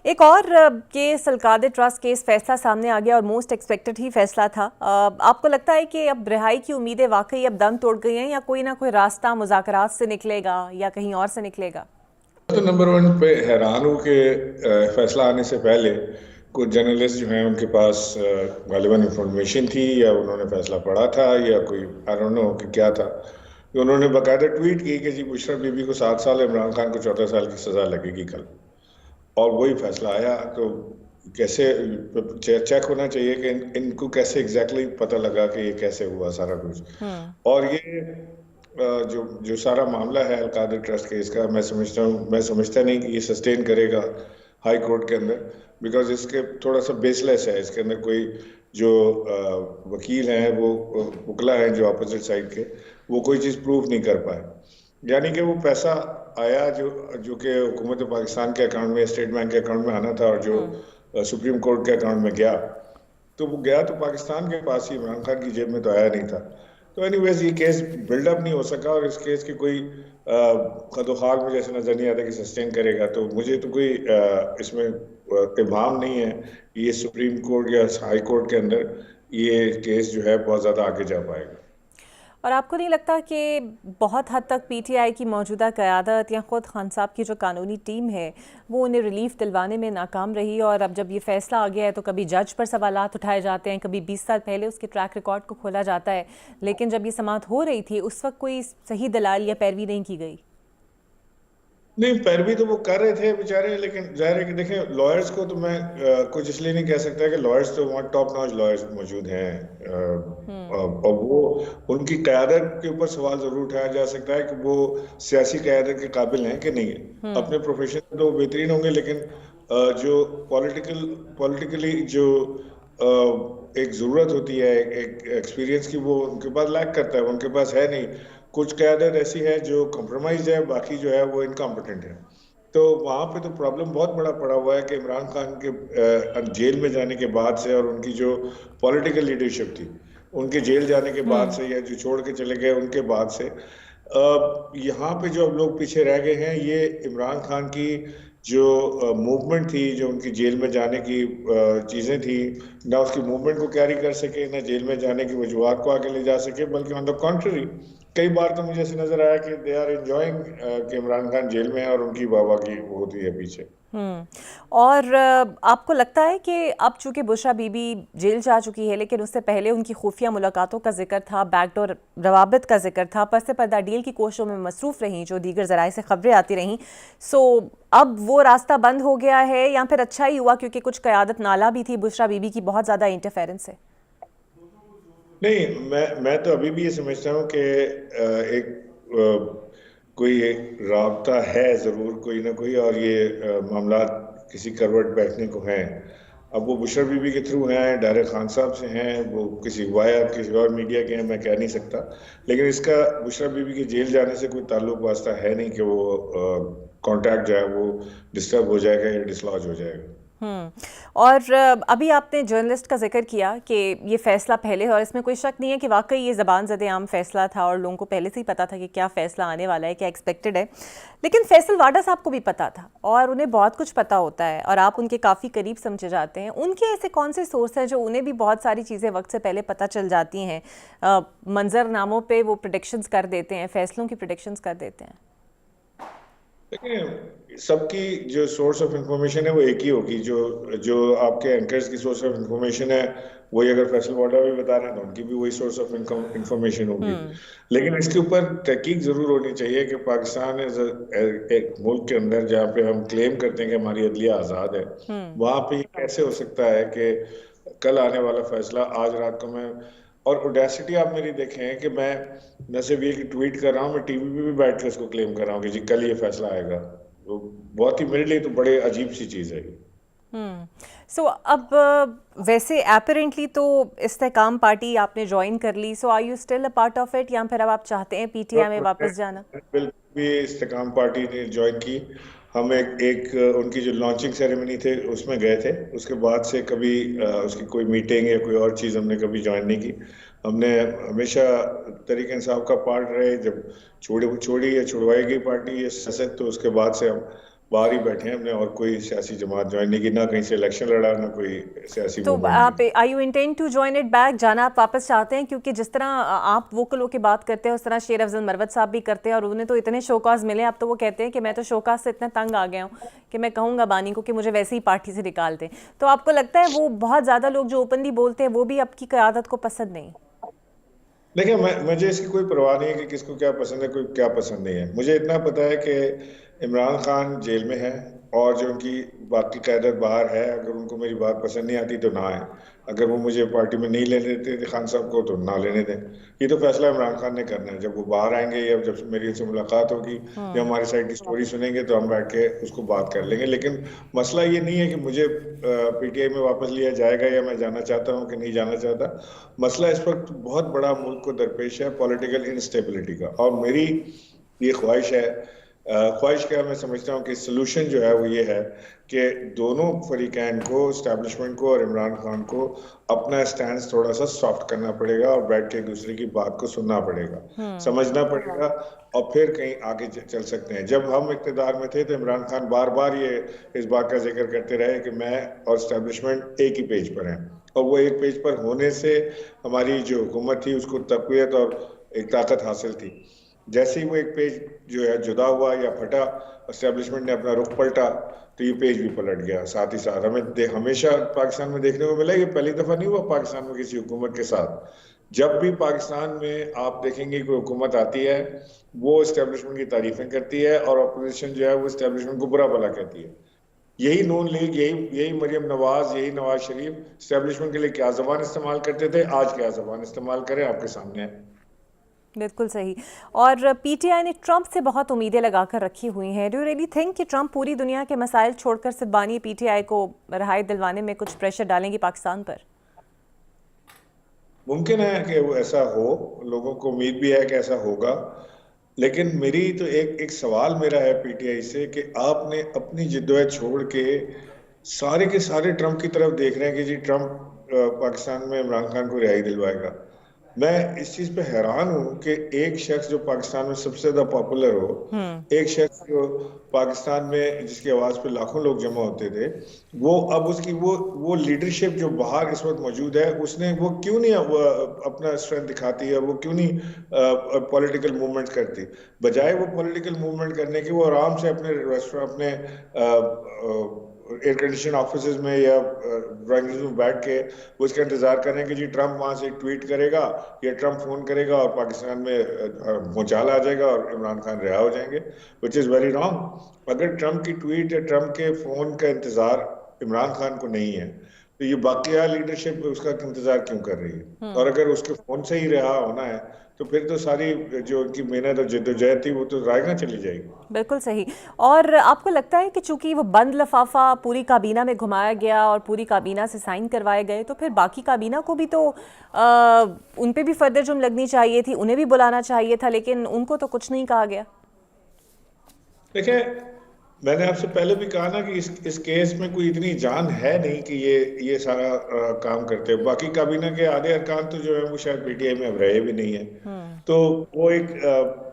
एक और case Al-Qadir trust case फैसला सामने आ गया और मोस्ट एक्सपेक्टेड ही फैसला था। आपको लगता है कि अब रिहाई की उम्मीदें वाकई अब दम तोड़ गई हैं या कोई ना कोई रास्ता मुज़ाकरात से निकलेगा या कहीं और से निकलेगा? तो नंबर वन पे हैरान हूँ कि फैसला आने से पहले कुछ जर्नलिस्ट जो हैं उनके पास गालिबन इंफॉर्मेशन थी या उन्होंने फैसला पढ़ा था या कोई आई डोंट नो कि क्या था कि उन्होंने बाकायदा ट्वीट की कि जी बुशरा बीबी को 7 साल, इमरान खान को 14 साल की सजा लगेगी कल। और वही फैसला आया तो कैसे चेक होना चाहिए कि इनको कैसे एग्जैक्टली पता लगा कि ये कैसे हुआ सारा कुछ। हम्म। और ये जो जो सारा मामला है अलकादर ट्रस्ट केस का, मैं समझता नहीं कि ये सस्टेन करेगा हाई कोर्ट के अंदर, बिकॉज इसके थोड़ा सा बेसलेस है। इसके अंदर कोई जो वकील हैं वो वकला हैं जो अपोजिट साइड के, वो कोई चीज़ प्रूव नहीं कर पाए। यानी कि वो पैसा आया जो जो कि हुकूमत पाकिस्तान के अकाउंट में, स्टेट बैंक के अकाउंट में आना था, और जो हम्म। सुप्रीम कोर्ट के अकाउंट में गया, तो वो गया तो पाकिस्तान के पास ही, इमरान खान की जेब में तो आया नहीं था। तो एनीवेज ये केस बिल्डअप नहीं हो सका और इस केस की कोई खदोखाल मुझे ऐसा नजर नहीं आता कि सस्टेन करेगा। तो मुझे तो कोई इसमें इल्हाम नहीं है कि ये सुप्रीम कोर्ट या हाई कोर्ट के अंदर ये केस जो है बहुत ज्यादा आगे जा पाएगा। और आपको नहीं लगता कि बहुत हद तक पीटीआई की मौजूदा क़यादत या ख़ुद खान साहब की जो कानूनी टीम है वो उन्हें रिलीफ दिलवाने में नाकाम रही, और अब जब ये फैसला आ गया है तो कभी जज पर सवालात उठाए जाते हैं, कभी 20 साल पहले उसके ट्रैक रिकॉर्ड को खोला जाता है, लेकिन जब ये समाअत हो रही थी उस वक्त कोई सही दलाल या पैरवी नहीं की गई? नहीं, पैरवी तो वो कर रहे थे बेचारे, लेकिन जाहिर है कि देखें, लॉयर्स को तो मैं कुछ इसलिए नहीं कह सकता कि लॉयर्स तो वहाँ टॉप नॉच लॉयर्स मौजूद हैं। और वो उनकी क़यादत के ऊपर सवाल जरूर उठाया जा सकता है कि वो सियासी क़यादत के काबिल हैं कि नहीं है। हम्म। अपने प्रोफेशन में तो वो बेहतरीन होंगे, लेकिन जो पॉलिटिकली जो एक ज़रूरत होती है एक एक्सपीरियंस की, वो उनके पास लैक करता है, उनके पास है नहीं। कुछ क़यादत ऐसी है जो कॉम्प्रोमाइज है, बाकी जो है वो इनकॉम्पिटेंट है। तो वहां पे तो प्रॉब्लम बहुत बड़ा पड़ा हुआ है कि इमरान खान के जेल में जाने के बाद से, और उनकी जो पॉलिटिकल लीडरशिप थी उनके जेल जाने के बाद हम्म। से, या जो छोड़ के चले गए उनके बाद से, यहाँ पे जो अब लोग पीछे रह गए हैं, ये इमरान खान की जो मूवमेंट थी, जो उनकी जेल में जाने की चीज़ें थी, ना उसकी मूवमेंट को कैरी कर सके, ना जेल में जाने की वजूहत को आगे ले जा सके, बल्कि ऑन द कॉन्ट्ररी कई बार तो मुझे ऐसे नजर आया कि दे आर एंजॉइंग कि इमरान खान जेल में है और उनकी वाहवाह की होती है पीछे। हम्म। और आपको लगता है कि अब चूंकि बुशरा बीबी जेल जा चुकी है, लेकिन उससे पहले उनकी खुफिया मुलाकातों का जिक्र था, बैकडोर रवाबित का जिक्र था, पर्दे पर्दा डील की कोशिशों में मसरूफ रहीं जो दीगर जराए से खबरें आती रहीं, सो अब वो रास्ता बंद हो गया है या फिर अच्छा ही हुआ क्योंकि कुछ क़यादत नाला भी थी बुशरा बीबी की बहुत ज़्यादा इंटरफेरेंस है? नहीं, मैं तो अभी भी ये समझता हूँ कि एक कोई एक राबता है जरूर, कोई ना कोई, और ये मामला किसी करवट बैठने को हैं। अब वो बुशरा बीबी के थ्रू हैं, डायरेक्ट खान साहब से हैं, वो किसी वाया किसी और मीडिया के हैं, मैं कह नहीं सकता। लेकिन इसका बुशरा बीबी के जेल जाने से कोई ताल्लुक वास्ता है नहीं कि वो कॉन्टैक्ट जो है वो डिस्टर्ब हो जाएगा या डिसलॉज हो जाएगा। हम्म। और अभी आपने जर्नलिस्ट का जिक्र किया कि ये फैसला पहले, और इसमें कोई शक नहीं है कि वाकई ये ज़बान ज़द आम फैसला था और लोगों को पहले से ही पता था कि क्या फैसला आने वाला है, क्या एक्सपेक्टेड है। लेकिन फैसल वाडा साहब को भी पता था और उन्हें बहुत कुछ पता होता है और आप उनके काफ़ी करीब समझे जाते हैं। उनके ऐसे कौन से सोर्स हैं जो उन्हें भी बहुत सारी चीज़ें वक्त से पहले पता चल जाती हैं? मंजरनामों पर वो प्रोडिक्शंस कर देते हैं, फैसलों की प्रोडिक्शंस कर देते हैं। देखिए, सबकी जो सोर्स ऑफ इंफॉर्मेशन है वो एक ही होगी। जो जो आपके एंकर्स की सोर्स ऑफ इंफॉर्मेशन है, वही अगर फैसल वाडा भी बता रहे हैं तो उनकी भी वही सोर्स ऑफ इंफॉर्मेशन होगी। हम्म। लेकिन इसके ऊपर तहकीक जरूर होनी चाहिए कि पाकिस्तान एक मुल्क के अंदर जहाँ पे हम क्लेम करते हैं कि हमारी अदलिया आज़ाद है, हम्म। वहाँ पे ये कैसे हो सकता है कि कल आने वाला फैसला आज रात को मैं, और ओडेसिटी आप मेरी देखें कि मैं न सिर्फ ये कि ट्वीट कर रहा हूँ, मैं टीवी पे भी बैठ के उसको क्लेम कर रहा हूँ कि जी कल ये फैसला आएगा। तो बहुत ही मेरे लिए तो बड़े अजीब सी चीज़ है ये। हम्म। सो अब वैसे एपरेंटली तो इस्तेकाम पार्टी आपने ज्वाइन कर ली, so are you still a part of it या फिर अब आप चाहते हैं पीटीआई में वापस जाना? बिल्कुल भी इस्तेकाम पार्टी ने ज्वाइन की। हम एक उनकी जो लॉन्चिंग सेरेमनी थे उसमें गए थे, उसके बाद से कभी उसकी कोई मीटिंग या कोई और चीज़ हमने कभी ज्वाइन नहीं की। हमने हमेशा तरीके इंसाफ का पार्ट रहे। जब छोड़ी छोड़ी या छुड़वाई गई पार्टी ये सियासत, तो उसके बाद से हम बाहर ही बैठे हैं, हमने और कोई सियासी जमात ज्वाइन नहीं की, ना कहीं से इलेक्शन लड़ा, ना कोई सियासी तो मूवमेंट आप में। I you intend to join it back, जाना आप वापस चाहते हैं? क्योंकि जिस तरह आप वोकल होकर बात करते हैं उस तरह शेर अफजल मरवत साहब भी करते हैं, और उन्हें तो इतने शोकाज मिले, अब तो वो कहते हैं कि मैं तो शोकाज से इतना तंग आ गया हूँ कि मैं कहूँगा बानी को कि मुझे वैसे ही पार्टी से निकाल दें। तो आपको लगता है वो बहुत ज़्यादा लोग जो ओपनली बोलते हैं वो भी आपकी क़यादत को पसंद नहीं? देखिए, मुझे इसकी कोई परवाह नहीं है कि किसको क्या पसंद है, कोई क्या पसंद नहीं है। मुझे इतना पता है कि इमरान खान जेल में है, और जो उनकी बाकी क़यादत बाहर है, अगर उनको मेरी बात पसंद नहीं आती तो ना आए। अगर वो मुझे पार्टी में नहीं लेने देते खान साहब को तो ना लेने दें। ये तो फैसला इमरान खान ने करना है। जब वो बाहर आएंगे या जब मेरी उनसे मुलाकात होगी या हमारी साइड की स्टोरी सुनेंगे तो हम बैठ के उसको बात कर लेंगे। लेकिन मसला ये नहीं है कि मुझे पीटीआई में वापस लिया जाएगा या मैं जाना चाहता हूँ कि नहीं जाना चाहता। मसला इस वक्त बहुत बड़ा मुल्क को दरपेश है, पॉलिटिकल इंस्टेबिलिटी का। और मेरी ये ख्वाहिश है, ख्वाहिश क्या, मैं समझता हूँ कि सोल्यूशन जो है वो ये है कि दोनों फरीकैन को, इस्टेब्लिशमेंट को और इमरान खान को, अपना स्टैंड थोड़ा सा सॉफ्ट करना पड़ेगा और बैठ के एक दूसरे की बात को सुनना पड़ेगा, समझना पड़ेगा, और फिर कहीं आगे चल सकते हैं। जब हम इक़्तिदार में थे तो इमरान खान बार बार ये इस बात का जिक्र करते रहे कि मैं और इस्टेब्लिशमेंट एक ही पेज पर हैं, और वो एक पेज पर होने से हमारी जो हुकूमत थी उसको तक़वियत और एक ताकत हासिल थी। जैसे ही वो एक पेज जो है जुदा हुआ या फटा, एस्टेब्लिशमेंट ने अपना रुख पलटा, तो ये पेज भी पलट गया। साथ ही साथ हमें हमेशा पाकिस्तान में देखने को मिला, ये पहली दफा नहीं हुआ पाकिस्तान में किसी हुकूमत के साथ। जब भी पाकिस्तान में आप देखेंगे कोई हुकूमत आती है, वो एस्टेब्लिशमेंट की तारीफें करती है और अपोजिशन जो है वो एस्टेब्लिशमेंट को बुरा भला कहती है। यही नून लीग, यही मरियम नवाज, यही नवाज शरीफ एस्टेब्लिशमेंट के लिए क्या जबान इस्तेमाल करते थे, आज क्या जबान इस्तेमाल करें आपके सामने है। बिल्कुल सही। और पीटीआई ने ट्रंप से बहुत उम्मीदें लगाकर रखी हुई हैं। डू यू रियली थिंक कि ट्रंप पूरी दुनिया के मसाइल छोड़कर सिर्फ बानी पीटीआई को रिहाई दिलवाने में कुछ प्रेशर डालेंगे पाकिस्तान पर? मुमकिन है कि वो ऐसा हो, लोगों को उम्मीद भी है कि ऐसा होगा। लेकिन मेरी तो एक सवाल मेरा है पीटीआई से कि आपने अपनी जिद्दोजहद छोड़ के सारे के सारे ट्रंप की तरफ देख रहे हैं कि जी ट्रंप पाकिस्तान में इमरान खान को रिहाई दिलवाएगा। मैं इस चीज पे हैरान हूं कि एक शख्स जो पाकिस्तान में सबसे ज्यादा पॉपुलर हो, एक शख्स जो पाकिस्तान में जिसकी आवाज पे लाखों लोग जमा होते थे, वो अब उसकी वो लीडरशिप जो बाहर इस वक्त मौजूद है, उसने वो क्यों नहीं अपना स्ट्रेंथ दिखाती है, वो क्यों नहीं पॉलिटिकल मूवमेंट करती। बजाय वो पॉलिटिकल मूवमेंट करने की, वो आराम से अपने रेस्टोरेंट, अपने एयर कंडीशन ऑफिस में या ड्राइंग रूम में बैठ के उसका इंतजार कर रहे हैं कि जी ट्रंप वहां से ट्वीट करेगा या ट्रंप फोन करेगा और पाकिस्तान में भूचाल आ जाएगा और इमरान खान रिहा हो जाएंगे, विच इज वेरी रॉन्ग। अगर ट्रंप की ट्वीट या ट्रंप के फोन का इंतजार इमरान खान को नहीं है तो ये बाकिया लीडरशिप उसका इंतजार क्यों कर रही है? और अगर उसके फोन से ही रिहा होना है तो फिर तो सारी जो उनकी मेहनत और जद्दोजहद थी वो तो रायगा चली जाएगी। बिल्कुल सही। और आपको लगता है कि चूंकि वो बंद लिफाफा पूरी काबीना में घुमाया गया और पूरी काबीना से साइन करवाए गए, तो फिर बाकी काबीना को भी तो उन पे भी फर्दर जुर्म लगनी चाहिए थी, उन्हें भी बुलाना चाहिए था, लेकिन उनको तो कुछ नहीं कहा गया। देखिए, मैंने आपसे पहले भी कहा ना कि इस केस में कोई इतनी जान है नहीं कि ये सारा काम करते हैं। बाकी काबीना के आधे अरकान तो जो है वो शायद पीटीआई में अब रहे भी नहीं है, तो वो एक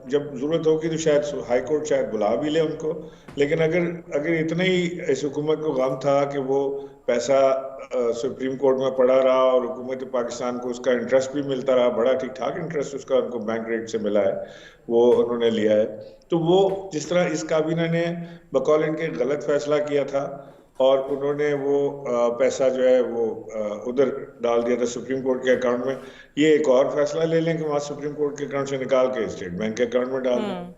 जब जरूरत होगी तो शायद हाई कोर्ट शायद बुला भी ले उनको। लेकिन अगर इतना ही इस हुकूमत को गम था कि वो पैसा सुप्रीम कोर्ट में पड़ा रहा और हुकूमत पाकिस्तान को उसका इंटरेस्ट भी मिलता रहा, बड़ा ठीक ठाक इंटरेस्ट उसका उनको बैंक रेट से मिला है, वो उन्होंने लिया है, तो वो जिस तरह इस काबीना ने बकौल इनके गलत फैसला किया था और उन्होंने वो पैसा जो है वो उधर डाल दिया था सुप्रीम कोर्ट के अकाउंट में, ये एक और फैसला ले लें कि वहां सुप्रीम कोर्ट के अकाउंट से निकाल के स्टेट बैंक के अकाउंट में डाल दें।